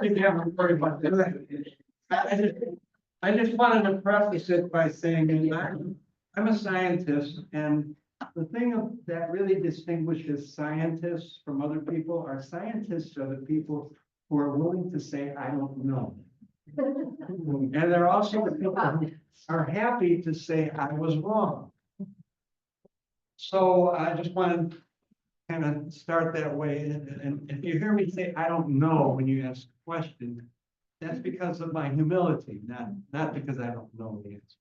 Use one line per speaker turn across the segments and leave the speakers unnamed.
think you have to worry about that. I just wanted to preface it by saying that I'm a scientist, and the thing that really distinguishes scientists from other people are scientists are the people who are willing to say, I don't know. And they're also the people who are happy to say, I was wrong. So I just want to kind of start that way. And if you hear me say, I don't know, when you ask a question, that's because of my humility, not because I don't know the answer.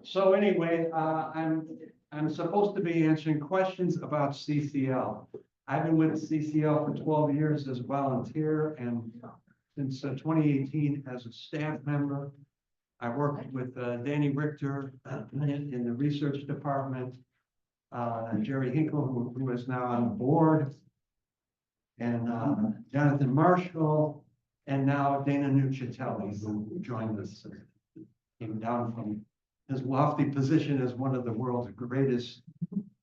So anyway, I'm supposed to be answering questions about CCL. I've been with CCL for 12 years as a volunteer, and since 2018 as a staff member. I worked with Danny Richter in the research department, Jerry Hinkle, who is now on the board, and Jonathan Marshall, and now Dana Nuccitelli, who joined us, came down from his lofty position as one of the world's greatest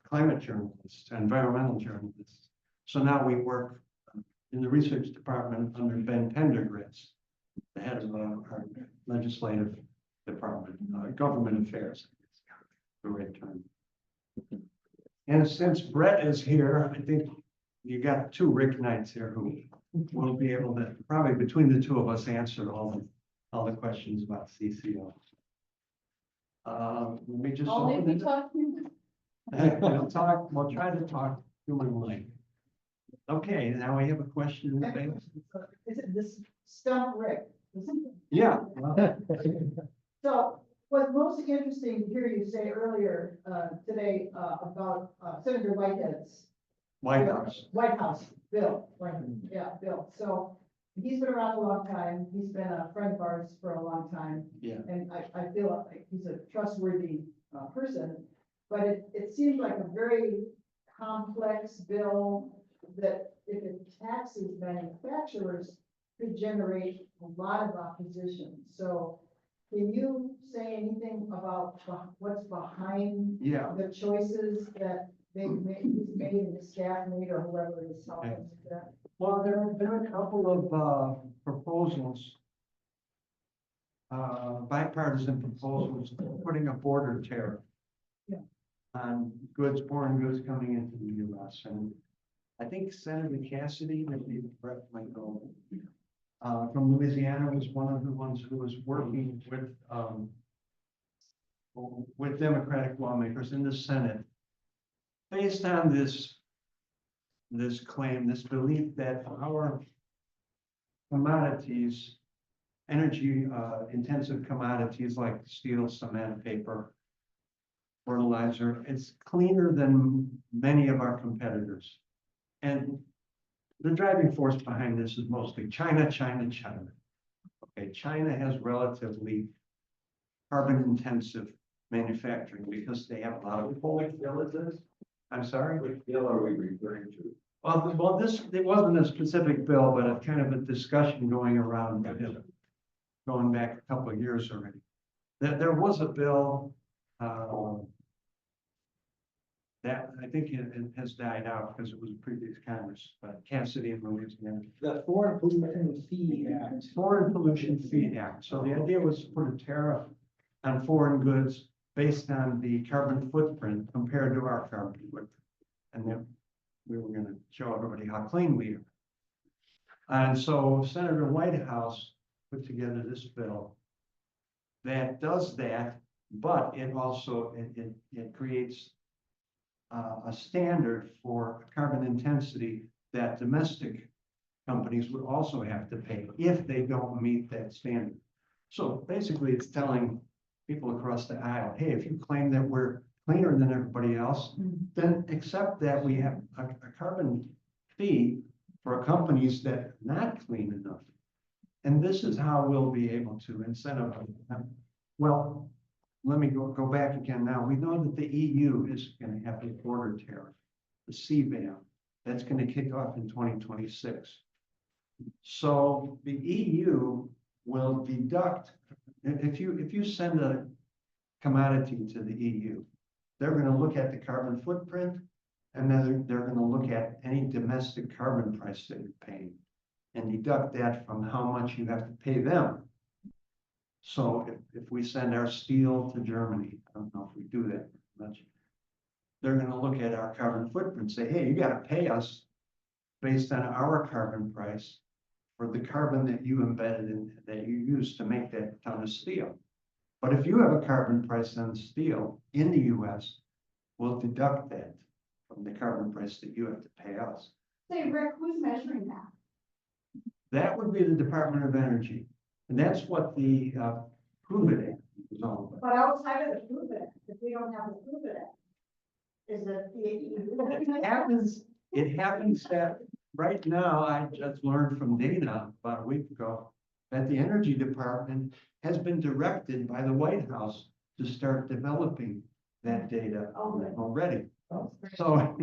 climate journalists, environmental journalists. So now we work in the research department under Ben Pendergrass, the head of our legislative department, government affairs, the right term. And since Brett is here, I think you got two Rick Knights here who will be able to, probably between the two of us, answer all the questions about CCL. Let me just.
Only if you talk.
We'll try to talk humanly. Okay, now we have a question in the base.
Is it this stump Rick?
Yeah.
So what's most interesting to hear you say earlier today about Senator Whitehead's
White House.
White House bill, right? Yeah, bill. So he's been around a long time. He's been a friend of ours for a long time.
Yeah.
And I feel like he's a trustworthy person, but it seems like a very complex bill that if it taxes manufacturers could generate a lot of opposition. So can you say anything about what's behind the choices that they've made and the staff made or whoever is helping with that?
Well, there have been a couple of proposals, bipartisan proposals, putting a border tariff on foreign goods coming into the U.S. And I think Senator Cassidy, maybe Brett might know, from Louisiana, was one of the ones who was working with Democratic lawmakers in the Senate, based on this claim, this belief that our commodities, energy intensive commodities like steel, cement, paper, fertilizer, it's cleaner than many of our competitors. And the driving force behind this is mostly China. Okay, China has relatively carbon intensive manufacturing because they have a lot of villages. I'm sorry?
Which bill are we referring to?
Well, it wasn't a specific bill, but a kind of a discussion going around, going back a couple of years already. There was a bill that I think it has died out because it was a previous Congress, but Cassidy and Louisiana.
The Foreign Pollution Fee Act.
Foreign Pollution Fee Act. So the idea was to put a tariff on foreign goods based on the carbon footprint compared to our carbon footprint. And then we were going to show everybody how clean we are. And so Senator Whitehouse put together this bill that does that, but it also, it creates a standard for carbon intensity that domestic companies would also have to pay if they don't meet that standard. So basically it's telling people across the aisle, hey, if you claim that we're cleaner than everybody else, then accept that we have a carbon fee for companies that are not clean enough. And this is how we'll be able to incentivize them. Well, let me go back again now. We know that the EU is going to have a border tariff, the CBAM, that's going to kick off in 2026. So the EU will deduct, if you send a commodity to the EU, they're going to look at the carbon footprint, and then they're going to look at domestic carbon price that you're paying and deduct that from how much you have to pay them. So if we send our steel to Germany, I don't know if we do that much, they're gonna look at our carbon footprint and say, hey, you gotta pay us based on our carbon price for the carbon that you embedded in, that you used to make that ton of steel. But if you have a carbon price on steel in the US, we'll deduct that from the carbon price that you have to pay us.
Say, Rick, who's measuring that?
That would be the Department of Energy. And that's what the Prove It Act is all about.
But outside of the Prove It Act, if we don't have the Prove It Act, is it
It happens that right now, I just learned from Dana about a week ago, that the Energy Department has been directed by the White House to start developing that data already. So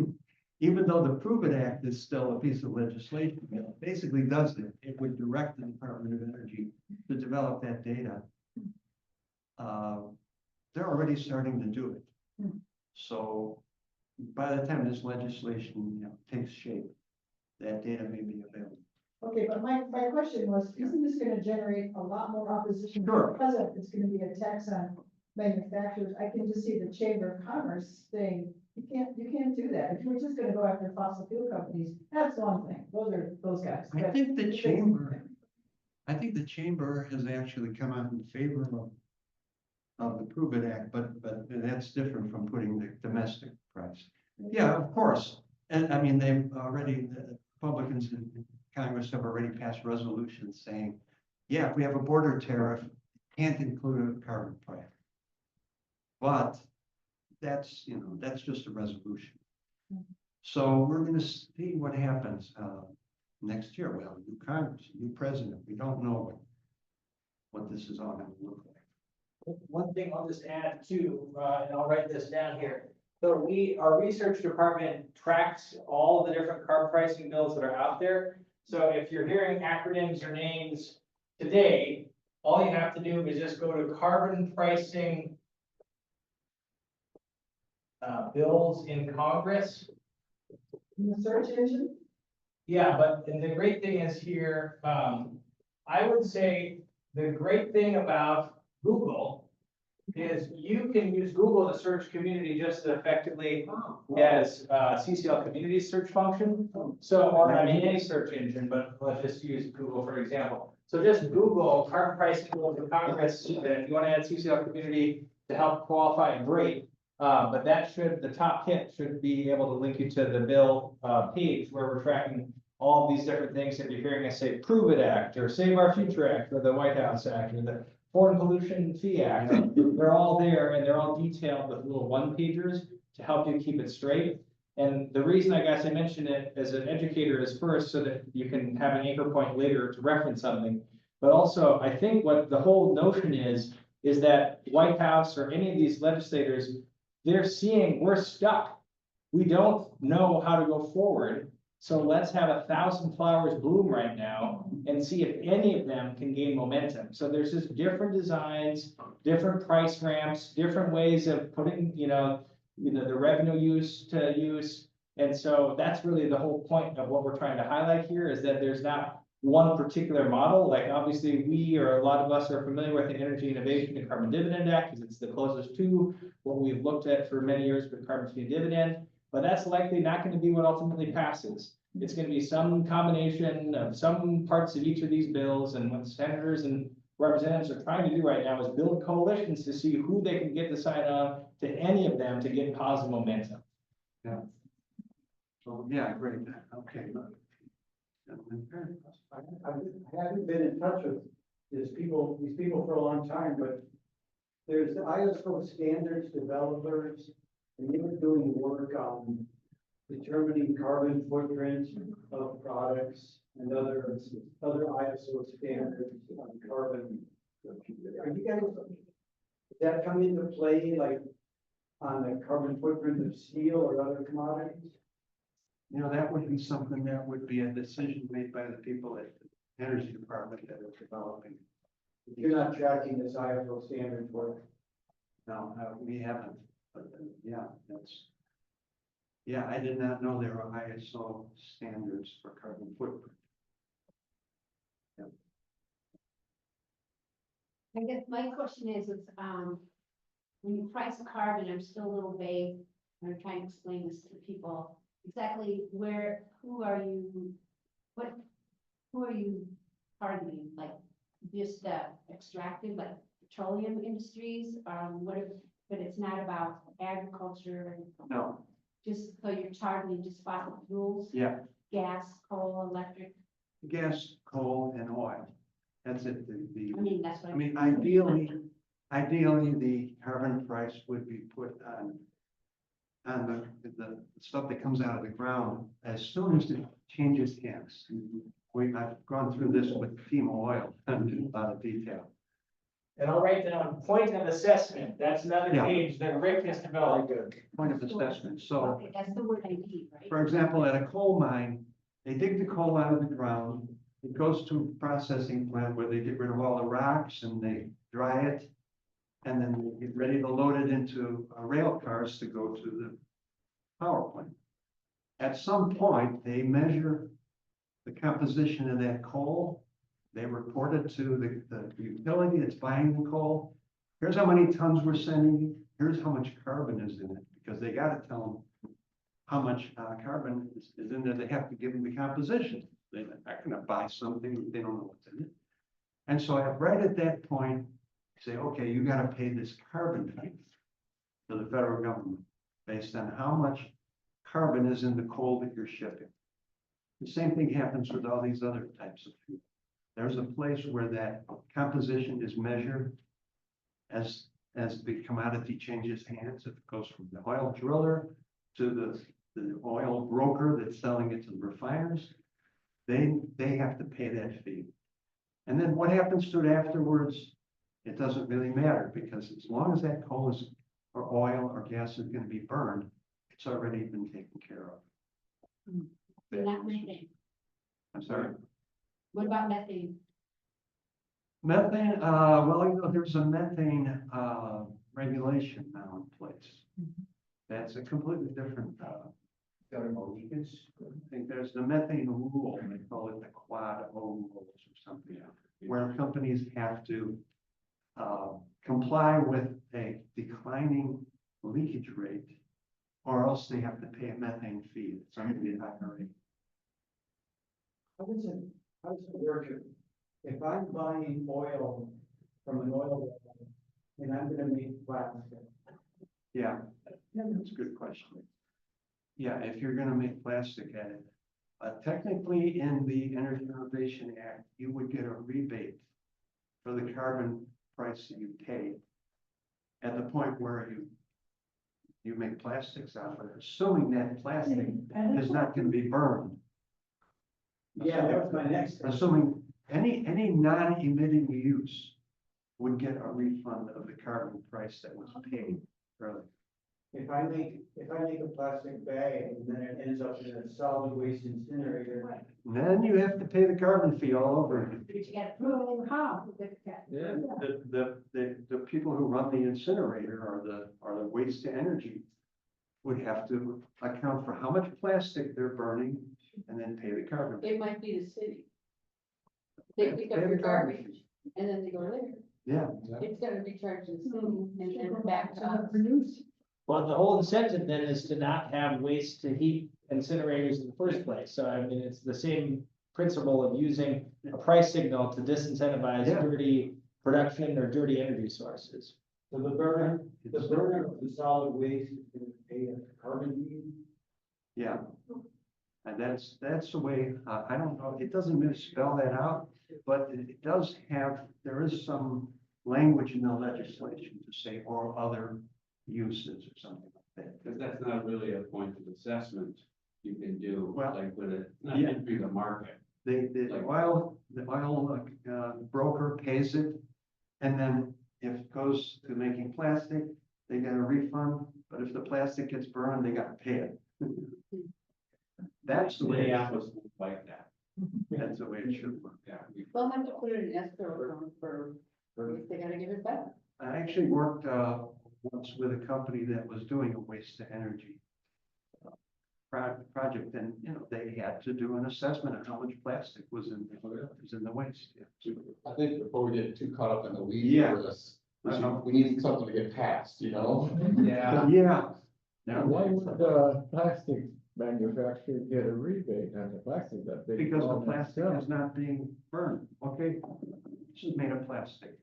even though the Prove It Act is still a piece of legislation, it basically does it. It would direct the Department of Energy to develop that data. They're already starting to do it. So by the time this legislation, takes shape, that data may be available.
Okay, but my question was, isn't this gonna generate a lot more opposition?
Sure.
Because it's gonna be a tax on manufacturers. I can just see the Chamber of Commerce saying, you can't do that. If you were just gonna go after fossil fuel companies, that's one thing. Those guys.
I think the chamber has actually come out in favor of the Prove It Act, but that's different from putting the domestic price. Yeah, of course. And I mean, the Republicans in Congress have already passed resolutions saying, yeah, if we have a border tariff, can't include a carbon price. But that's just a resolution. So we're going to see what happens next year. Well, new Congress, new president. We don't know what this is all going to look like.
One thing I'll just add too, and I'll write this down here. So our research department tracks all the different carb pricing bills that are out there. So if you're hearing acronyms or names today, all you have to do is just go to carbon pricing bills in Congress.
In the search engine?
Yeah, but and the great thing is here, I would say the great thing about Google is you can use Google to search community just as effectively as CCL Community search function. So, or I mean, any search engine, but let's just use Google for example. So just Google carbon pricing bills in Congress, and if you want to add CCL Community to help qualify, great. But the top hit should be able to link you to the bill page where we're tracking all these different things that you're hearing us say, Prove It Act, or Save Our Future Act, or the White House Act, or the Foreign Pollution Fee Act. They're all there and they're all detailed with little one-pagers to help you keep it straight. And the reason I guess I mentioned it as an educator is first so that you can have an anchor point later to reference something. But also, I think what the whole notion is that White House or any of these legislators, they're seeing we're stuck. We don't know how to go forward. So let's have 1,000 flowers bloom right now and see if any of them can gain momentum. So there's just different designs, different price ramps, different ways of putting, the revenue use to use. And so that's really the whole point of what we're trying to highlight here is that there's not one particular model. Like obviously we or a lot of us are familiar with the Energy Innovation and Carbon Dividend Act because it's the closest to what we've looked at for many years with carbon fee dividend. But that's likely not going to be what ultimately passes. It's going to be some combination of some parts of each of these bills. And what senators and representatives are trying to do right now is build coalitions to see who they can get to sign on to any of them to get positive momentum.
Yeah. So, yeah, great. Okay.
I haven't been in touch with these people for a long time, but there's the ISO standards developers, and they were doing work on determining carbon footprint of products and other ISO standards on carbon. Are you guys, does that come into play like on the carbon footprint of steel or other commodities?
That would be something that would be a decision made by the people at the Energy Department that are developing.
You're not tracking this ISO standards work?
No, we haven't, but yeah, Yeah, I did not know there were ISO standards for carbon footprint.
I guess my question is, when you price carbon, I'm still a little vague, I'm trying to explain this to people. Exactly who are you targeting, like just extractive, like petroleum industries, but it's not about agriculture,
No,
just so you're targeting just fossil fuels,
yeah,
gas, coal, electric,
gas, coal, and oil. That's it,
I mean, that's what.
I mean, ideally, the carbon price would be put on the stuff that comes out of the ground as soon as it changes hands. I've gone through this with FEMA oil in a lot of detail.
And I'll write down point of assessment, that's another
Yeah.
page that Rick has developed.
Point of assessment, so,
Okay, that's the word I need, right?
for example, at a coal mine, they dig the coal out of the ground. It goes to a processing plant where they get rid of all the rocks and they dry it. And then they get ready to load it into rail cars to go to the power plant. At some point, they measure the composition of that coal. They report it to the utility that's buying the coal. Here's how many tons we're sending you. Here's how much carbon is in it, because they gotta tell them how much carbon is in there. They have to give them the composition. They're not gonna buy something they don't know what's in it. And so right at that point, say, okay, you gotta pay this carbon fee to the federal government based on how much carbon is in the coal that you're shipping. The same thing happens with all these other types of fuel. There's a place where that composition is measured as the commodity changes hands. If it goes from the oil driller to the oil broker that's selling it to the refiners, they have to pay that fee. And then what happens to it afterwards, it doesn't really matter, because as long as that coal is, or oil or gas is gonna be burned, it's already been taken care of.
Not methane.
I'm sorry.
What about methane?
Methane, well, you know, there's a methane, regulation now in place. That's a completely different, I think there's the methane rule, they call it the quad O rules or something, where companies have to comply with a declining leakage rate, or else they have to pay a methane fee. It's under the IRA.
How does it work if I'm buying oil from an oil well and I'm gonna make plastic?
Yeah, that's a good question. Yeah, if you're gonna make plastic at it, technically in the Energy Innovation Act, you would get a rebate for the carbon price that you pay at the point where you make plastics out of it, assuming that plastic is not gonna be burned.
Yeah, that was my next.
Assuming any non-emitting use would get a refund of the carbon price that was paid earlier.
If I make a plastic bag and then it ends up in a solid waste incinerator.
Then you have to pay the carbon fee all over again.
But you gotta prove how.
Yeah.
The people who run the incinerator or the waste to energy would have to account for how much plastic they're burning and then pay the carbon.
It might be the city. They pick up
Pay the
your
carbon
garbage
fee.
and then they go there.
Yeah,
It's gonna be charged to the city and then back to
To
us.
produce.
Well, the whole incentive then is to not have waste to heat incinerators in the first place. So I mean, it's the same principle of using a price signal to disincentivize
Yeah.
dirty production or dirty energy sources.
So the burner of the solid waste is gonna pay a carbon fee.
yeah. And that's the way, I don't know, it doesn't really spell that out, but it does have, there is some language in the legislation to say, or other uses or something like that.
Because that's not really a point of assessment you can do,
Well,
like with it, not
yeah.
entry the market.
The oil broker pays it, and then if it goes to making plastic, they get a refund, but if the plastic gets burned, they gotta pay it. That's the way,
Minneapolis was like that,
that's the way it should work.
yeah.
They'll have to put it in escrow account for, if they gotta give it back.
I actually worked once with a company that was doing a waste to energy project, then, they had to do an assessment of how much plastic was in the waste. Yeah.
I think before we get too caught up in the weeds
Yeah.
over this,
Uh-huh.
we need something to get past,
Yeah.
Yeah. Yeah.
Why would plastic manufacturer get a rebate on the plastic that they?
Because the
all
plastic
themselves?
is not being burned, okay? This is made of plastic.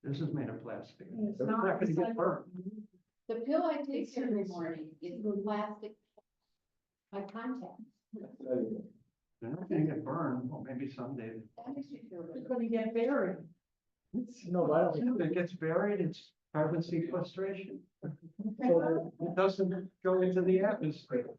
This is made of plastic.
It's
It's not
not
gonna get
recyclable.
burned.
The pill I take every morning is plastic. My contacts.
They're not gonna get burned, well, maybe someday.
That makes me feel
It's
good.
gonna get buried.
No, but I don't.
If it gets buried, it's carbon sequestration.
So
It doesn't go into the atmosphere.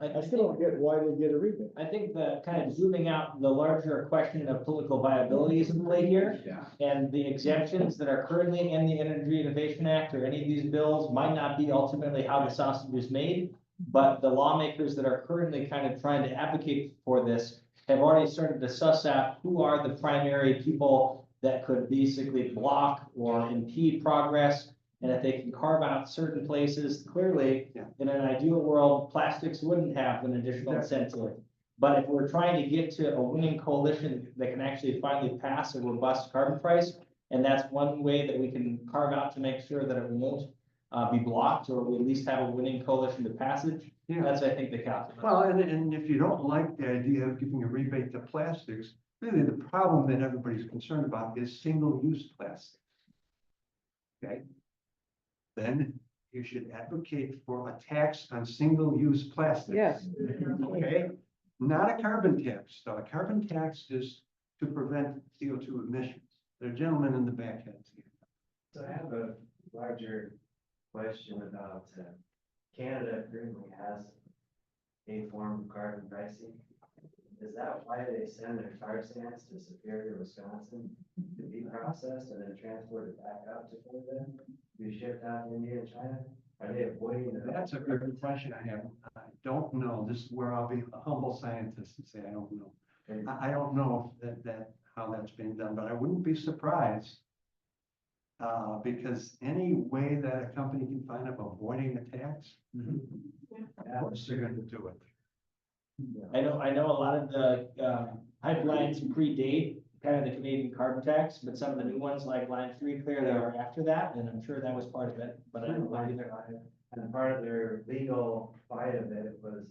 I still don't get why they get a rebate.
I think the kind of zooming out, the larger question of political viability is in play here.
Yeah.
And the exemptions that are currently in the Energy Innovation Act or any of these bills might not be ultimately how the sausage is made. But the lawmakers that are currently kind of trying to advocate for this have already started to suss out who are the primary people that could basically block or impede progress. And if they can carve out certain places, clearly,
Yeah.
in an ideal world, plastics wouldn't have an additional incentive. But if we're trying to get to a winning coalition that can actually finally pass a robust carbon price, and that's one way that we can carve out to make sure that it won't be blocked, or we at least have a winning coalition to passage,
Yeah.
that's, I think, the calculus.
Well, and if you don't like the idea of giving a rebate to plastics, really the problem that everybody's concerned about is single-use plastic. Okay? Then you should advocate for a tax on single-use plastics.
Yes.
Okay? Not a carbon tax, though. A carbon tax is to prevent CO2 emissions. The gentleman in the back has.
So I have a larger question about, Canada currently has a form of carbon pricing. Is that why they send their tar sands to Superior, Wisconsin to be processed and then transported back out to Canada, be shipped out to India and China? Are they avoiding the?
That's a good question I have. I don't know. This is where I'll be a humble scientist and say, I don't know. I don't know if how that's being done, but I wouldn't be surprised. Because any way that a company can find of avoiding a tax, of course they're gonna do it.
I know a lot of the pipelines predate kind of the Canadian carbon tax, but some of the new ones like Line 3 Clear, they are after that, and I'm sure that was part of it, but I don't know either.
And part of their legal fight of it was,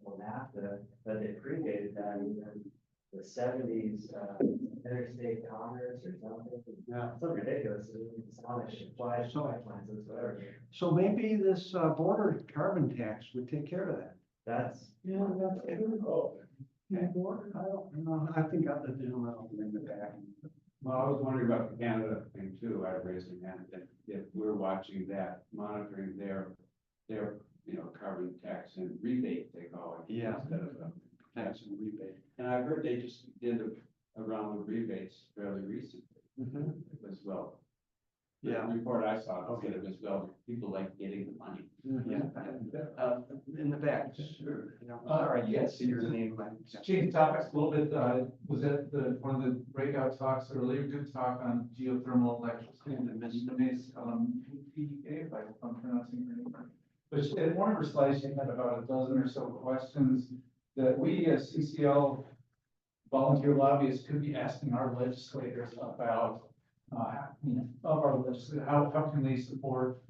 NAFTA, but they predated that even the seventies, interstate commerce or something.
Yeah.
It's so ridiculous. It's not a flash pipelines, it's whatever.
So maybe this border carbon tax would take care of that.
That's,
Yeah, that's true.
Oh,
Okay. I don't know. I think I'll the gentleman in the back.
Well, I was wondering about the Canada thing too. I raised my hand that if we're watching that, monitoring their, carbon tax and rebate, they call it.
Yeah.
Instead of a
Tax and rebate.
And I've heard they just did a round of rebates fairly recently as well. The
Yeah.
report I saw said it as well, people like getting the money.
Yeah. In the back. Sure. Sorry, you can't see your name.
Change topics a little bit, was at one of the breakout talks earlier, good talk on geothermal electricity and Ms. PDK, if I'm pronouncing her name right. But she had one of her slides, she had about a dozen or so questions that we as CCL volunteer lobbyists could be asking our legislators about, of our legislators, how can they support,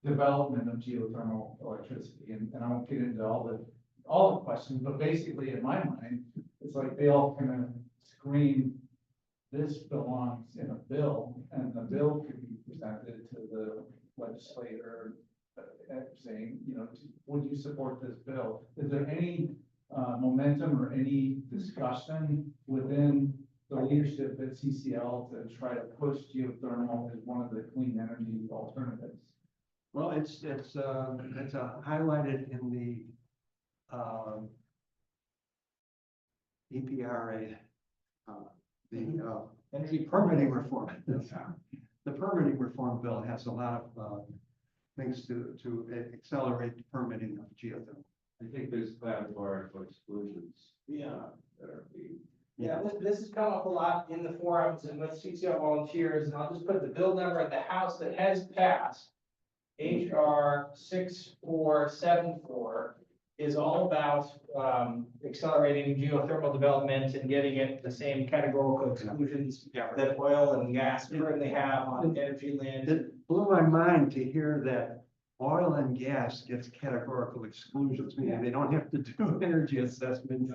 development of geothermal electricity, and I won't get into all the questions, but basically in my mind, it's like they all kind of scream, this belongs in a bill, and the bill could be presented to the legislator, saying, would you support this bill? Is there any momentum or any discussion within the leadership at CCL to try to push geothermal as one of the clean energy alternatives?
Well, it's highlighted in the EPRA, the
Energy
permitting reform. The permitting reform bill has a lot of things to accelerate the permitting of geothermal.
I think there's categorical exclusions.
Yeah.
That are being.
Yeah, this has come up a lot in the forums and with CCL volunteers, and I'll just put the bill number in the House that has passed. HR 6474 is all about accelerating geothermal development and getting it the same categorical exclusions that oil and gas currently have on energy land.
It blew my mind to hear that oil and gas gets categorical exclusions, meaning they don't have to do energy assessments,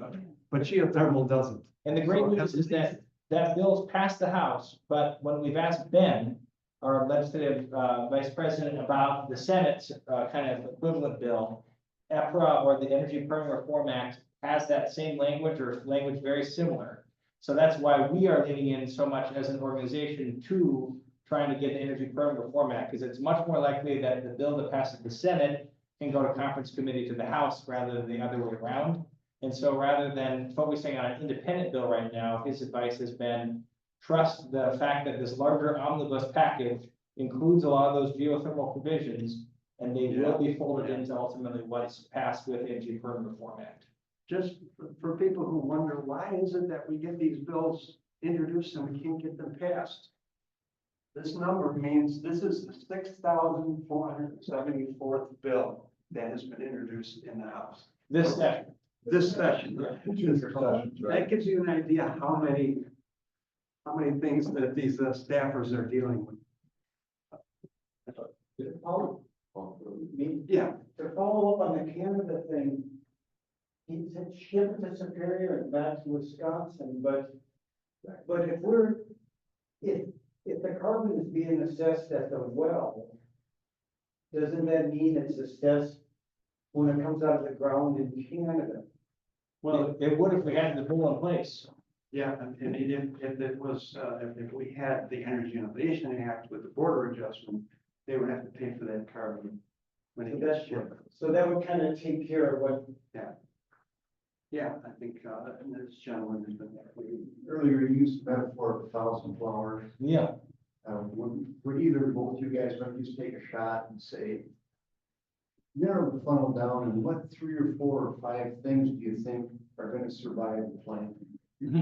but geothermal doesn't.
And the great news is that that bill's passed the House, but when we've asked Ben, our legislative vice president, about the Senate kind of equivalent bill, EPRA, or the Energy Permitting Reform Act, has that same language or language very similar. So that's why we are leaning in so much as an organization to trying to get the Energy Permitting Reform Act, because it's much more likely that the bill that passes the Senate can go to conference committee to the House rather than the other way around. And so rather than focusing on an independent bill right now, his advice has been trust the fact that this larger omnibus package includes a lot of those geothermal provisions, and they will be folded into ultimately what's passed with the Energy Permitting Reform Act.
Just for people who wonder, why is it that we get these bills introduced and we can't get them passed? This number means this is the 6,474th bill that has been introduced in the House.
This session.
This session. That gives you an idea how many things that these staffers are dealing with. Yeah,
To follow up on the Canada thing, he said ship it to Superior and back to Wisconsin, but if the carbon is being assessed at the well, doesn't that mean it's assessed when it comes out of the ground in Canada?
Well, it would if we had the bill in place.
yeah, and if it was, if we had the Energy Innovation Act with the border adjustment, they would have to pay for that carbon when it gets shipped.
So that would kind of take care of what.
Yeah, I think, and this gentleman has been.
Earlier, you used the metaphor of 1,000 flowers.
Yeah.
Would either both you guys want to just take a shot and say, narrow the funnel down and what 3 or 4 or 5 things do you think are going to survive the plan? Do you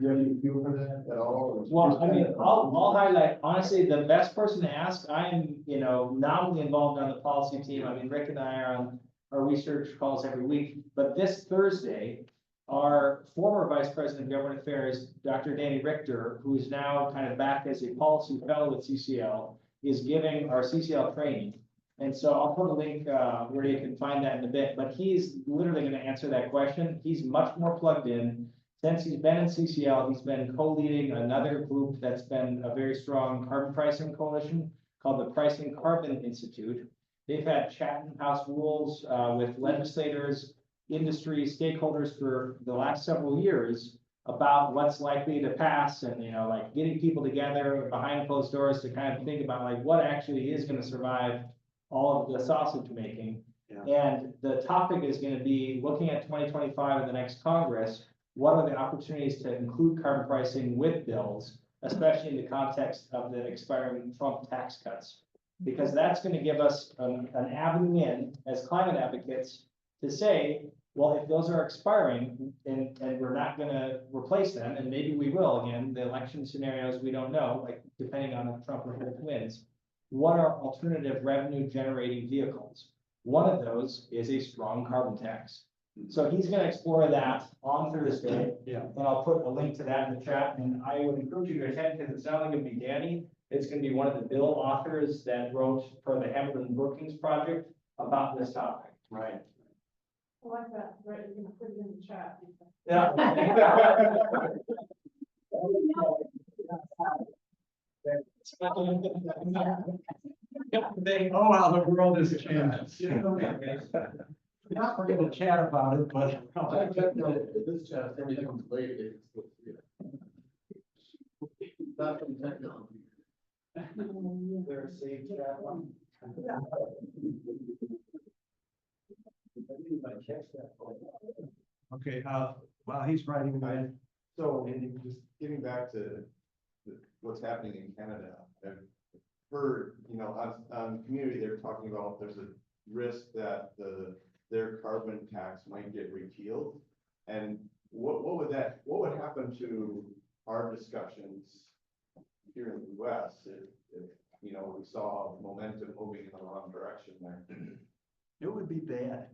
have any feel for that at all?
Well, I mean, I'll highlight, honestly, the best person to ask, I am, nominally involved on the policy team. I mean, Rick and I are on our research calls every week, but this Thursday, our former Vice President of Government Affairs, Dr. Danny Richter, who is now kind of back as a policy fellow at CCL, is giving our CCL training. And so I'll put a link where you can find that in a bit, but he's literally going to answer that question. He's much more plugged in. Since he's been in CCL, he's been co-leading another group that's been a very strong carbon pricing coalition called the Pricing Carbon Institute. They've had Chatham House rules with legislators, industry, stakeholders for the last several years about what's likely to pass and, like getting people together behind closed doors to kind of think about like what actually is going to survive all of the sausage making.
Yeah.
And the topic is going to be looking at 2025 in the next Congress. What are the opportunities to include carbon pricing with bills, especially in the context of the expiring Trump tax cuts? Because that's going to give us an avenue in as climate advocates to say, well, if those are expiring and we're not going to replace them, and maybe we will again, the election scenarios, we don't know, like depending on if Trump wins, what are alternative revenue generating vehicles? One of those is a strong carbon tax. So he's going to explore that on Thursday.
Yeah.
And I'll put a link to that in the chat, and I would encourage you to attend because it's not only going to be Danny, it's going to be one of the bill authors that wrote for the Hamilton Brookings project about this topic.
Right.
I like that, right, you're gonna put it in the chat.
Yeah.
Oh, wow, the world has changed. Not we're gonna chat about it, but.
This chat, everything comes late. It's still free. Not from technology.
There's a chat one.
Okay, while he's writing that,
So, just getting back to what's happening in Canada, I've heard, on community, they're talking about there's a risk that their carbon tax might get repealed. And what would happen to our discussions here in the US if you know, we saw momentum moving in the wrong direction there.
It would be bad.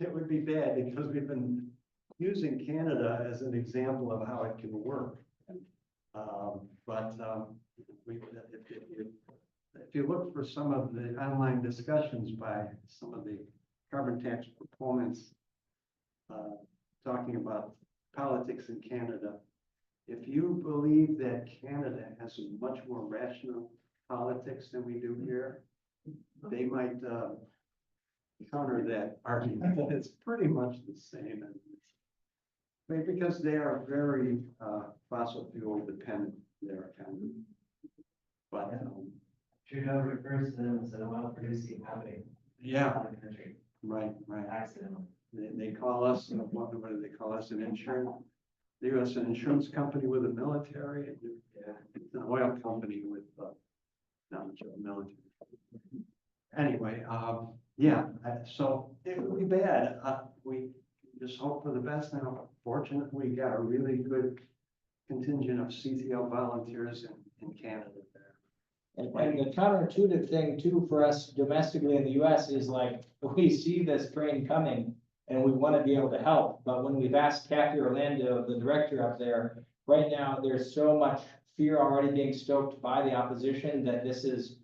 It would be bad because we've been using Canada as an example of how it can work. If you look for some of the online discussions by some of the carbon tax proponents, talking about politics in Canada, if you believe that Canada has a much more rational politics than we do here, they might counter that argument that it's pretty much the same. Because they are very fossil fuel dependent, their economy. But,
Trudeau refers to them as an oil producing company
yeah,
in the country,
right.
accidentally.
They call us, what do they call us, an insurance? They're an insurance company with a military, and it's an oil company with, not much of a military. Anyway, so it would be bad. We just hope for the best now. Fortunately, we got a really good contingent of CCL volunteers in Canada there.
And the counterintuitive thing too for us domestically in the US is like, we see this train coming and we want to be able to help. But when we've asked Kathy Orlando, the director up there, right now, there's so much fear already being stoked by the opposition that this is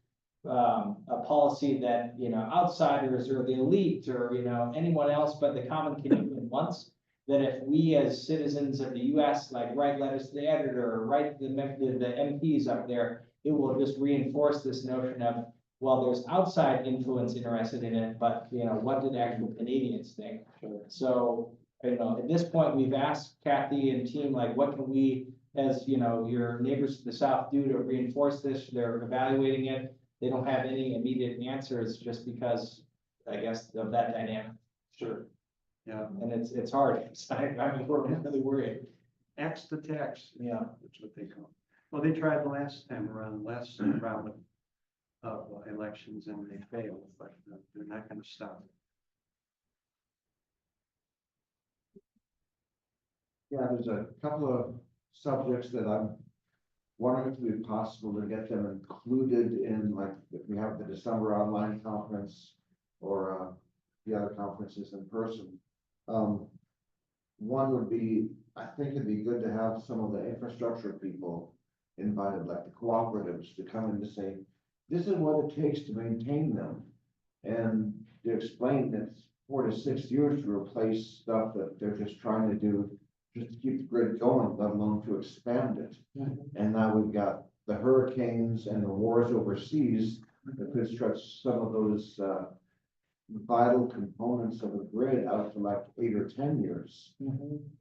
a policy that, you know, outsiders or the elite or, you know, anyone else but the common Canadian wants. That if we as citizens of the US, like write letters to the editor, or write the MPs up there, it will just reinforce this notion of, well, there's outside influence interested in it, but, you know, what do the actual Canadians think? So, you know, at this point, we've asked Kathy and team, like, what can we, as, you know, your neighbors to the south do to reinforce this? They're evaluating it. They don't have any immediate answers just because, I guess, of that dynamic.
Sure. Yeah.
And it's hard. I mean, we're really worried.
Axe to tax.
Yeah.
That's what they call it. Well, they tried the last time around, last round of elections, and they failed, but they're not going to stop.
Yeah, there's a couple of subjects that I'm wondering if it would be possible to get them included in, like, if we have the December online conference or the other conferences in person. One would be, I think it'd be good to have some of the infrastructure people invited, like the cooperatives, to come in to say, this is what it takes to maintain them. And to explain that it's 4 to 6 years to replace stuff that they're just trying to do just to keep the grid going, let alone to expand it. And now we've got the hurricanes and the wars overseas that could stretch some of those vital components of the grid out to like 8 or 10 years.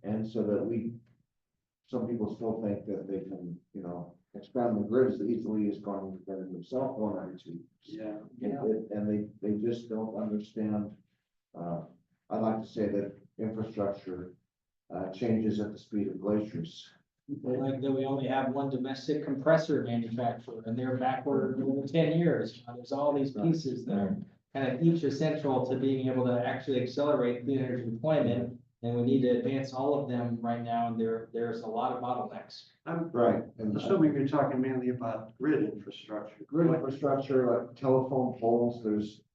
And so that some people still think that they can, you know, expand the grid as easily as going to get a cell phone every 2 years. And they just don't understand. I like to say that infrastructure changes at the speed of glaciers.
Like that we only have one domestic compressor manufacturer and they're backward over 10 years. There's all these pieces that are kind of each essential to being able to actually accelerate clean energy deployment. And we need to advance all of them right now. And there's a lot of bottlenecks.
I'm
Right. And
assuming you're talking mainly about grid infrastructure.
grid infrastructure, like telephone poles,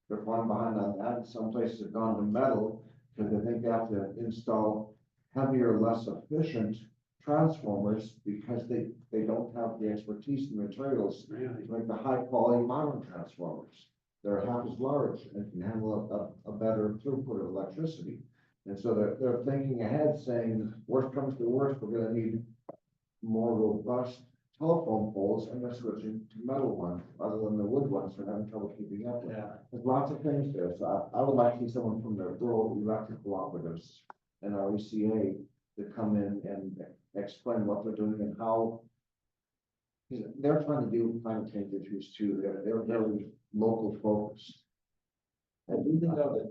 they're falling behind on that. Some places have gone to metal because they think they have to install heavier, less efficient transformers because they don't have the expertise and materials
Really?
to make the high quality modern transformers. They're half as large and can handle a better throughput of electricity. And so they're thinking ahead, saying, worst comes to worst, we're gonna need more robust telephone poles, and they're switching to metal ones, other than the wood ones, they're having trouble keeping up with.
Yeah.
There's lots of things there, so I would like to see someone from the rural electric cooperatives and our ECA to come in and explain what they're doing and how. Because they're trying to deal with climate change issues too, they're very local focused.
And duly noted.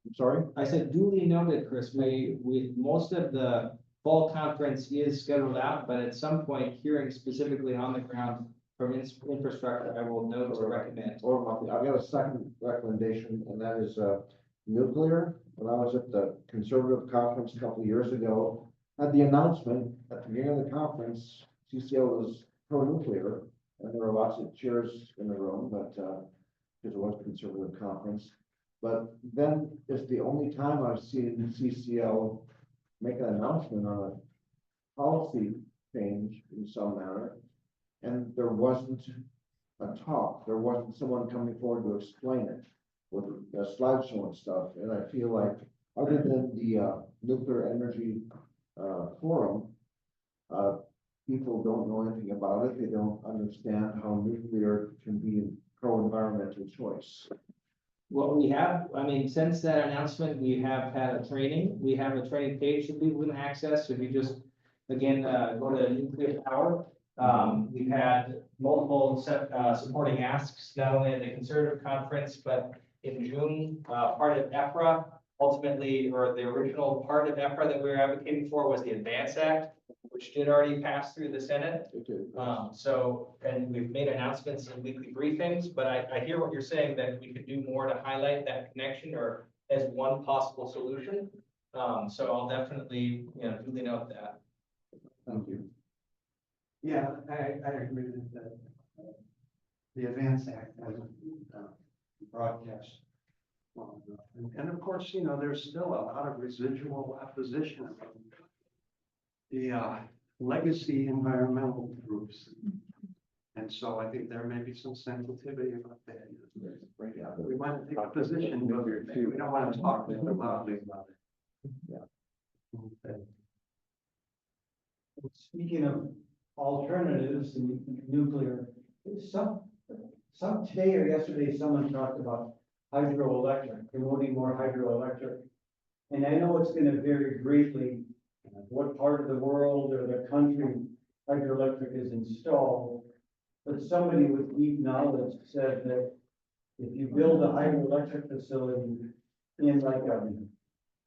I'm sorry?
I said duly noted, Chris. With most of the fall conference is scheduled out, but at some point, hearing specifically on the ground from infrastructure, I will note to recommend.
Or I've got a second recommendation, and that is nuclear. When I was at the conservative conference a couple of years ago, had the announcement at the beginning of the conference, CCL was pro-nuclear, and there were lots of cheers in the room, but, because it was a conservative conference. But then it's the only time I've seen CCL make an announcement on a policy change in some manner. And there wasn't a talk, there wasn't someone coming forward to explain it with a slideshow and stuff. And I feel like, other than the nuclear energy forum, people don't know anything about it. They don't understand how nuclear can be a pro-environmental choice.
Well, we have, I mean, since that announcement, we have had a training, we have a training page that people can access, if you just, again, go to nuclear power. We've had multiple supporting asks, not only at the conservative conference, but in June, part of EFRA, ultimately, or the original part of EFRA that we were advocating for was the Advance Act, which did already pass through the Senate. So, and we've made announcements in weekly briefings, but I hear what you're saying, that we could do more to highlight that connection or as one possible solution. So I'll definitely, duly note that.
Thank you.
Yeah, I agree with that. The Advance Act has broadcast. Well, and of course, there's still a lot of residual opposition from the legacy environmental groups. And so I think there may be some sensitivity about that. We might take a position, but we don't want to talk too loudly about it. Yeah. Okay.
Speaking of alternatives to nuclear, some today or yesterday, someone talked about hydroelectric, promoting more hydroelectric. And I know it's gonna vary greatly what part of the world or the country hydroelectric is installed. But somebody with deep knowledge said that if you build a hydroelectric facility in like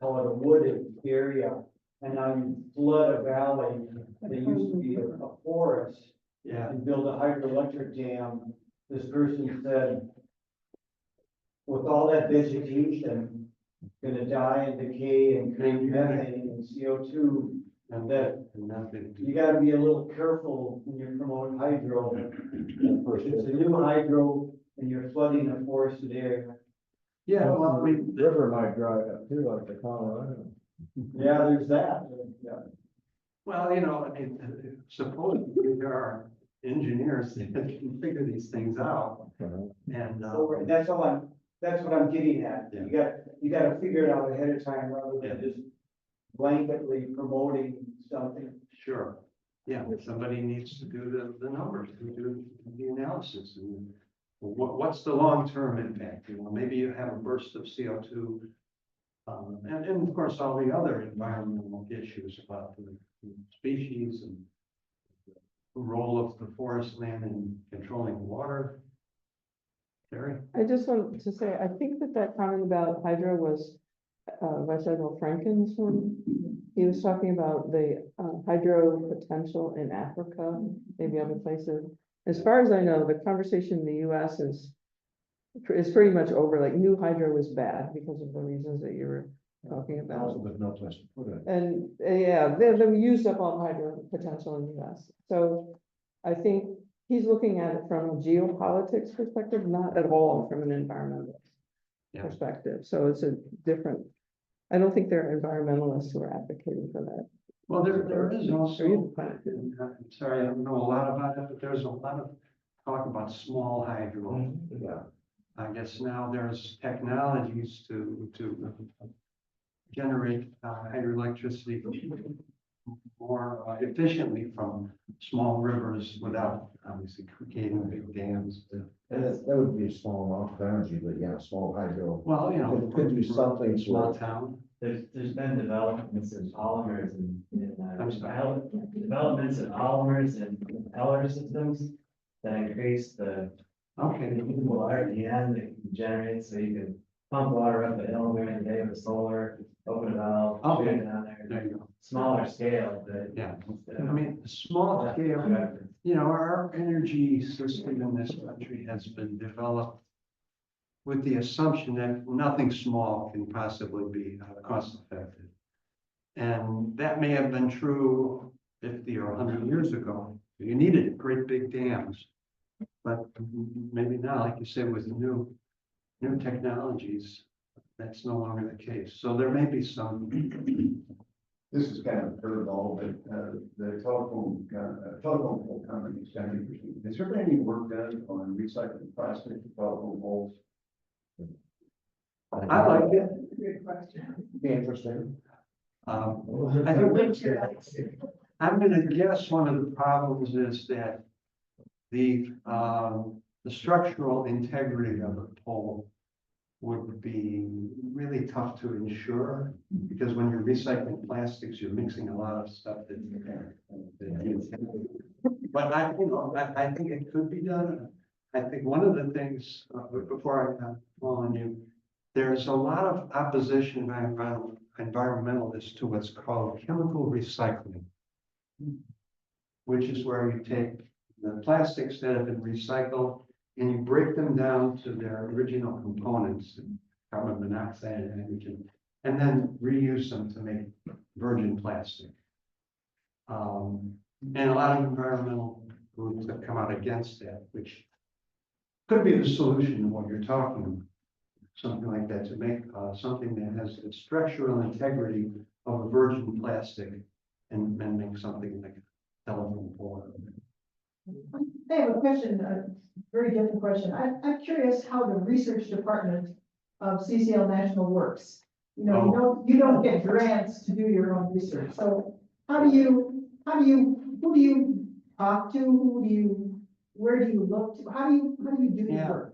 call it a wooded area, and now you flood a valley that used to be a forest,
Yeah.
and build a hydroelectric dam, this person said, with all that vegetation gonna die and decay and create methane and CO2, and that you gotta be a little careful when you're promoting hydro. It's a new hydro and you're flooding a forested area.
Yeah, well,
River might dry up too, like the Colorado.
Yeah, there's that, yeah.
well, supposedly there are engineers that can figure these things out. And,
So that's what I'm getting at.
Yeah.
You gotta figure it out ahead of time rather than just blanketly promoting something.
sure, yeah, somebody needs to do the numbers, to do the analysis. And what's the long-term impact? Maybe you have a burst of CO2. And of course, all the other environmental issues about the species and the role of the forest land in controlling water. Terry?
I just wanted to say, I think that comment about hydro was Vice Admiral Franken's one. He was talking about the hydro potential in Africa, maybe other places. As far as I know, the conversation in the US is pretty much over. Like new hydro is bad because of the reasons that you were talking about.
Also, there's no place to put it.
And yeah, they've used up all the hydro potential in the US. So I think he's looking at it from a geopolitics perspective, not at all from an environmental perspective. So it's a different, I don't think there are environmentalists who are advocating for that.
Well, there is also, I'm sorry, I don't know a lot about it, but there's a lot of talk about small hydro.
Yeah.
I guess now there's technologies to generate hydroelectricity more efficiently from small rivers without obviously creating big dams.
And that would be a small amount of energy, but yeah, small hydro.
Well,
It could do something
small
for,
town.
There's been developments in polymers and
I'm sorry.
developments in polymers and propeller systems that increase the
Okay.
water at the end that can generate, so you can pump water up a hill during the day with solar, open a valve, shoot
Okay.
it down there.
There you go.
Smaller scale, but.
Yeah. I mean, small scale, our energy system in this country has been developed with the assumption that nothing small can possibly be cost effective. And that may have been true 50 or 100 years ago. You needed great big dams. But maybe now, like you said, with the new technologies, that's no longer the case. So there may be some.
This is kind of curveball, but, the telephone pole companies kind of interesting. Has there been any work done on recycling plastic telephone poles?
I like it.
Good question.
Be interesting.
I think I'm gonna guess one of the problems is that the structural integrity of the pole would be really tough to ensure, because when you're recycling plastics, you're mixing a lot of stuff that. But I think it could be done. I think one of the things, before I fall on you, there's a lot of opposition by environmentalists to what's called chemical recycling, which is where you take the plastics that have been recycled and you break them down to their original components, carbon monoxide and hydrogen, and then reuse them to make virgin plastic. And a lot of environmental groups have come out against that, which could be the solution to what you're talking about. Something like that, to make something that has the structural integrity of a virgin plastic and make something like a telephone pole.
I have a question, a very different question. I'm curious how the research department of CCL National works. You know, you don't get grants to do your own research. So who do you talk to? Where do you look to? How do you do your work?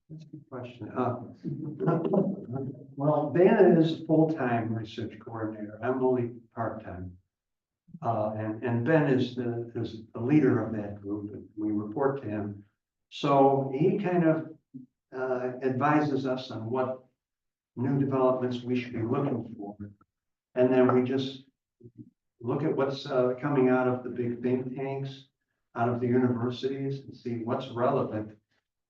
That's a good question. Well, Dana is a full-time research coordinator. I'm only part-time. And Ben is the leader of that group, and we report to him. So he kind of advises us on what new developments we should be looking for. And then we just look at what's coming out of the big think tanks, out of the universities, and see what's relevant.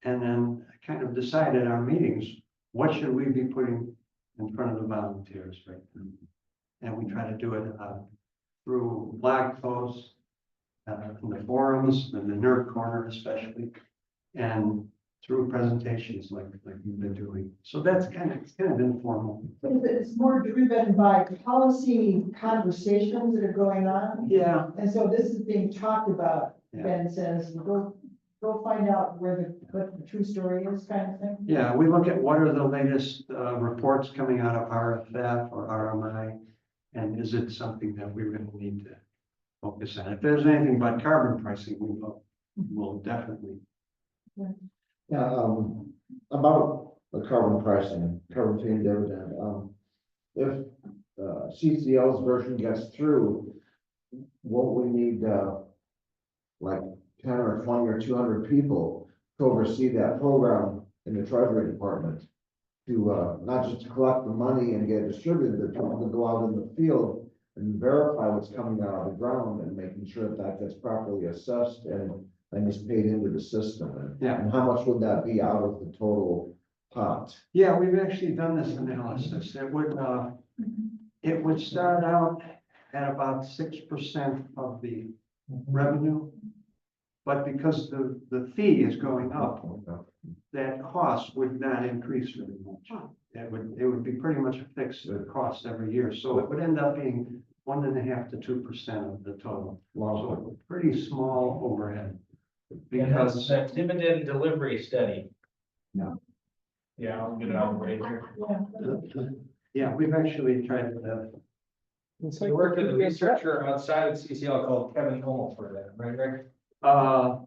And then kind of decide at our meetings, what should we be putting in front of the volunteers right now? And we try to do it through blog posts, in the forums, in the nerd corner especially, and through presentations like you've been doing. So that's kind of informal.
It's more driven by policy conversations that are going on.
Yeah.
And so this is being talked about,
Yeah.
Ben says, go find out what the true story is, kind of thing.
Yeah, we look at what are the latest reports coming out of RFF or RMI, and is it something that we really need to focus on? If there's anything about carbon pricing, we'll definitely.
Yeah, about the carbon pricing, carbon fee and dividend, if CCL's version gets through, won't we need, like 10 or 20 or 200 people to oversee that program in the Treasury Department? To, not just to collect the money and get it distributed, but to go out in the field and verify what's coming out of the ground and making sure that gets properly assessed and is paid into the system. And how much would that be out of the total pot?
Yeah, we've actually done this analysis. It would start out at about 6% of the revenue. But because the fee is going up, that cost would not increase very much. It would be pretty much a fixed cost every year. So it would end up being 1.5% to 2% of the total. So pretty small overhead. Because
that dividend delivery study.
Yeah.
Yeah, I'll get it out right here.
Yeah, we've actually tried to.
So you worked with a researcher outside of CCL called Kevin Hummel for that, right, Rick? Or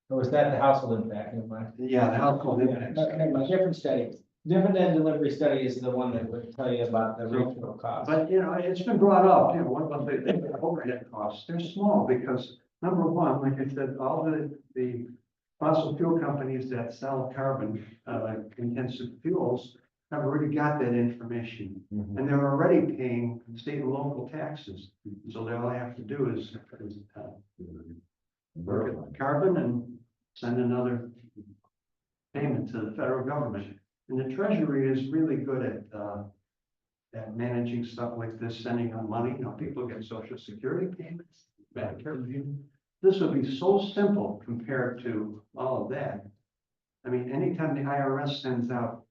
was that the household impact?
Yeah, the household impact.
No, different study. Dividend delivery study is the one that would tell you about the regional cost.
But, it's been brought up, what about the overhead costs? They're small because, number one, like I said, all the fossil fuel companies that sell carbon intensive fuels have already got that information. And they're already paying state and local taxes. So all they have to do is work at carbon and send another payment to the federal government. And the Treasury is really good at managing stuff like this, sending out money. People get Social Security payments, Medicare review. this would be so simple compared to all of that. I mean, anytime the IRS sends out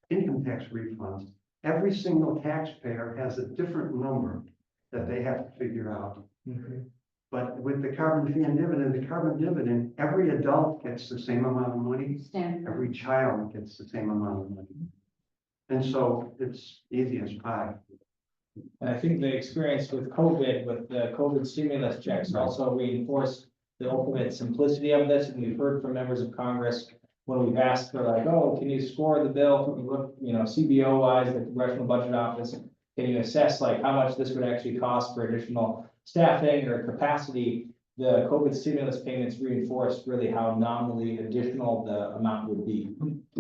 income tax refunds, every single taxpayer has a different number that they have to figure out. But with the carbon fee and dividend, every adult gets the same amount of money,
Standard.
every child gets the same amount of money. And so it's easy as pie.
And I think the experience with COVID, with the COVID stimulus checks also reinforced the ultimate simplicity of this. And we've heard from members of Congress when we've asked for like, oh, can you score the bill? Can you look, CBO wise, the Congressional Budget Office, can you assess like how much this would actually cost for additional staffing or capacity? The COVID stimulus payments reinforced really how nominally additional the amount would be.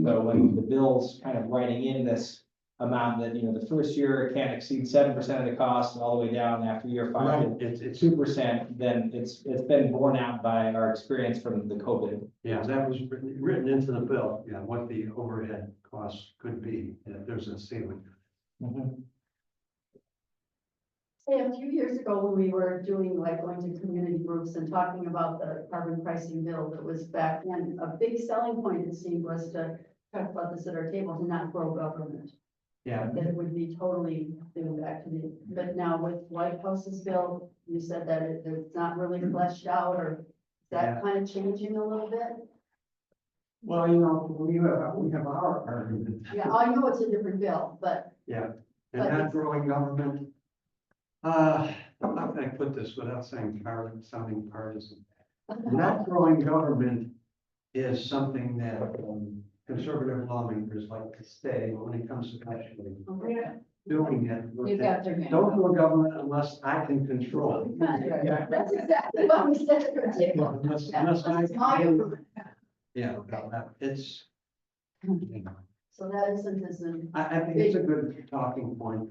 So when the bill's kind of writing in this amount that, the first year can't exceed 7% of the cost, all the way down after year 5
Right,
to
it's
2%, then it's been borne out by our experience from the COVID.
yeah, that was written into the bill, yeah, what the overhead costs could be, there's a ceiling.
Say, a few years ago, when we were doing, like, going to community groups and talking about the carbon pricing bill that was back then, a big selling point, it seemed, was to talk about this at our table, to not grow government.
Yeah,
That it would be totally given back to the, but now with White House's bill, you said that it's not really fleshed out, or is that kind of changing a little bit?
well, we have our argument.
Yeah, I know it's a different bill, but
Yeah,
But
and not
it's-
growing government. How can I put this without sounding partisan? Not growing government is something that conservative lawmakers like to say, but when it comes to actually doing it,
You've got their hand.
don't grow government unless I can control it.
that's exactly what we said at our table.
Unless I
That's my
can,
opinion.
yeah, it's, you know,
So that isn't.
I think it's a good talking point,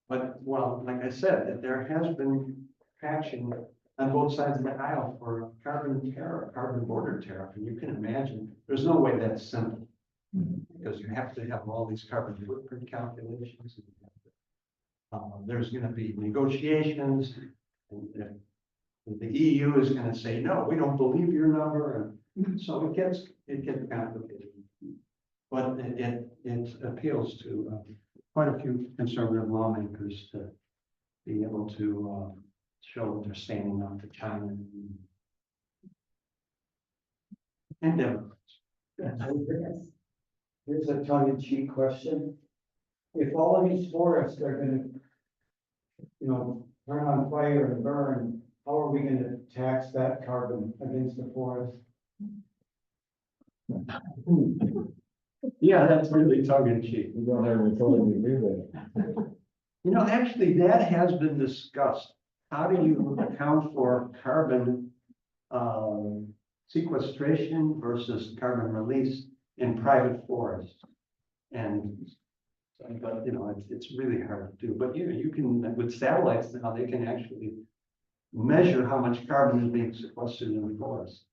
but, well, like I said, that there has been traction on both sides of the aisle for carbon tariff, carbon border tariff, and you can imagine, there's no way that's simple. Because you have to have all these carbon footprint calculations. There's gonna be negotiations, and the EU is gonna say, no, we don't believe your number, and so it gets complicated. But it appeals to quite a few conservative lawmakers to be able to show that they're standing up to China and Democrats.
Here's a tongue-in-cheek question. If all of these forests are gonna, turn on fire and burn, how are we gonna tax that carbon against the forest?
Yeah, that's really tongue in cheek.
We don't have any totally agree with it.
Actually, that has been discussed. How do you account for carbon sequestration versus carbon release in private forests? But it's really hard to do. But you can, with satellites now, they can actually measure how much carbon is being sequestered in the forest.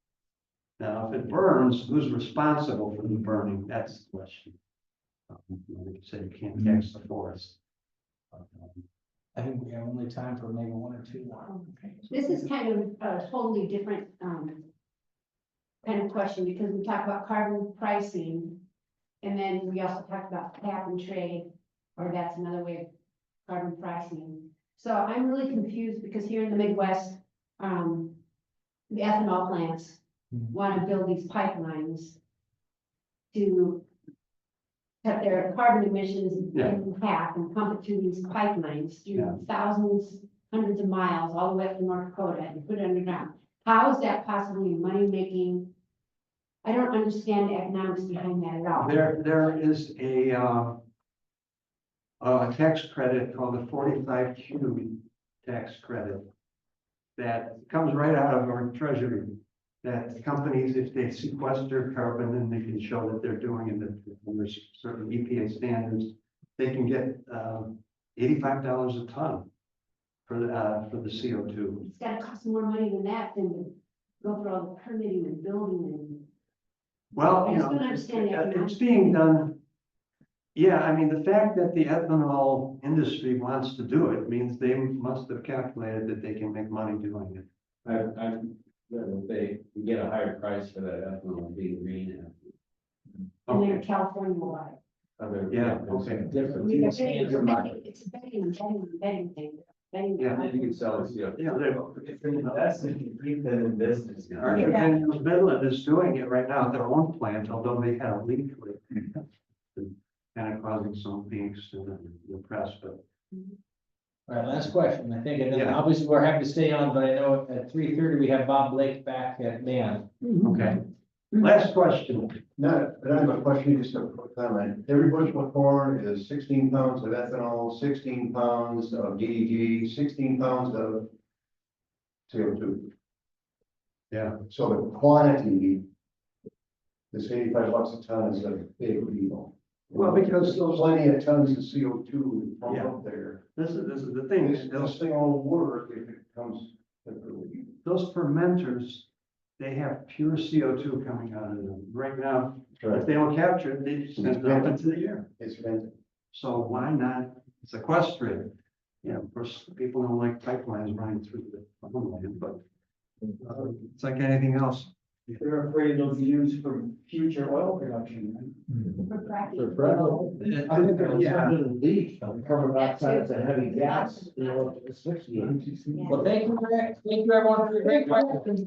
Now, if it burns, who's responsible for the burning? That's the question. Like you said, you can't tax the forest.
I think we have only time for maybe one or two more.
This is kind of a totally different, kind of question, because we talk about carbon pricing. And then we also talk about cap and trade, or that's another way of carbon pricing. So I'm really confused because here in the Midwest, the ethanol plants want to build these pipelines to cut their carbon emissions in half and pump it through these pipelines through thousands, hundreds of miles, all the way up to North Dakota and put it underground. How is that possibly money making? I don't understand the economics behind that at all.
There is a tax credit called the 45Q tax credit that comes right out of our treasury. That companies, if they sequester carbon and they can show that they're doing it, and there's certain EPA standards, they can get $85 a ton for the CO2.
It's gotta cost more money than that than to go through all the permitting and building and.
Well,
I just don't understand the
it's
economics.
being done. Yeah, I mean, the fact that the ethanol industry wants to do it means they must have calculated that they can make money doing it.
I, they can get a higher price for that ethanol being green.
And then California will buy it.
Other.
Yeah, okay.
Different.
We got betting, it's a betting thing. Betting.
Yeah,
You can sell it, yeah.
Yeah,
That's if you keep them in business.
Architect Midland is doing it right now at their own plant, although they had a leak with it. Kind of causing some angst in the press, but
All right, last question, I think, and then
Yeah.
obviously we're happy to stay on, but I know at 3:30 we have Bob Blake back at band.
okay. Last question.
Not, but I have a question, just a quick comment. Every bushel of corn is 16 pounds of ethanol, 16 pounds of DDG, 16 pounds of CO2.
Yeah.
So the quantity, this 85 bucks a ton is a big deal.
Well, because those,
Plenty of tons of CO2 pump
Yeah.
up there.
this is the thing,
This thing will work if it comes.
those fermenters, they have pure CO2 coming out of them. Right now, if they don't capture it, they just send it up into the air.
It's vented.
So why not sequester it? You know, of course, people don't like pipelines running through the homeland, but it's like anything else.
They're afraid they'll be used for future oil production, right?
For fracking.
I think it's
Yeah.
under the leak, carbon dioxide is a heavy gas, you know, asphyxiating.
Well, thank you, Rick. Thank you everyone for your great questions.